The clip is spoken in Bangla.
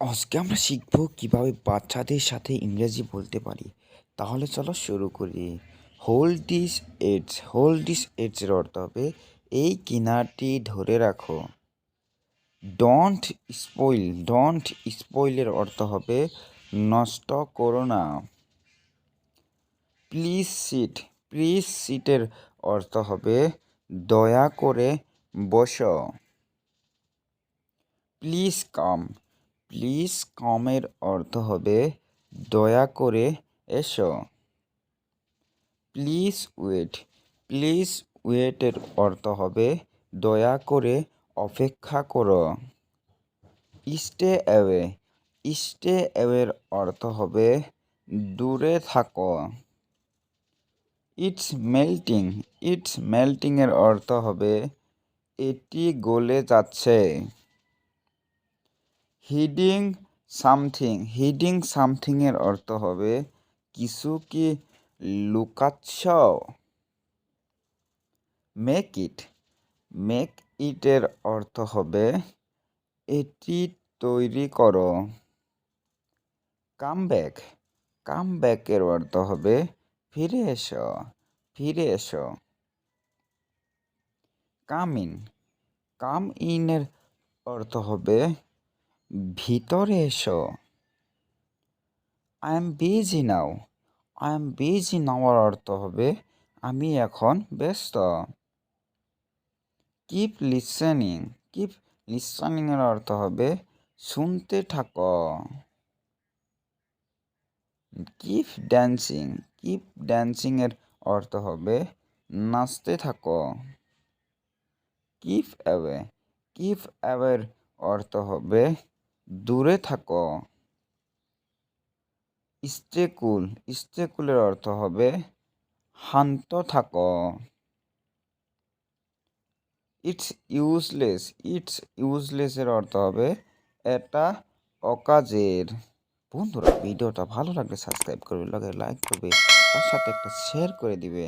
আজকে আমরা শিখব কিভাবে বাচ্চাদের সাথে ইংরেজি বলতে পারি। তাহলে চলো শুরু করি। হোল্ড দিস এর অর্থ হবে এই কিনারটি ধরে রাখো। ডোন্ট স্পয়েলের অর্থ হবে নষ্ট করো না। প্লিজ সিটের অর্থ হবে দয়া করে বসো। প্লিজ কামের অর্থ হবে দয়া করে এসো। প্লিজ ওয়েটের অর্থ হবে দয়া করে অপেক্ষা করো। স্টে অ্যাওয়ের অর্থ হবে দূরে থাকো। ইটস মেল্টিং এর অর্থ হবে এটি গলে যাচ্ছে। হিডিং সামথিং এর অর্থ হবে কিছু কি লুকাচ্ছ। মেক ইট এর অর্থ হবে এটি তৈরি করো। কাম ব্যাক এর অর্থ হবে ফিরে এসো। কাম ইন এর অর্থ হবে ভিতরে এসো। আই এম বিজি নাও এর অর্থ হবে আমি এখন ব্যস্ত। কিপ লিসেনিং এর অর্থ হবে শুনতে থাকো। কিপ ড্যান্সিং এর অর্থ হবে নাচতে থাকো। কিপ অ্যাওয়ের অর্থ হবে দূরে থাকো। স্টে কুলের অর্থ হবে শান্ত থাকো। ইটস ইউজলেস এর অর্থ হবে এটা অকাজের। বন্ধুরা ভিডিওটা ভালো লাগলে সাবস্ক্রাইব করবে, লাইক করবে, তার সাথে একটা শেয়ার করে দিবে।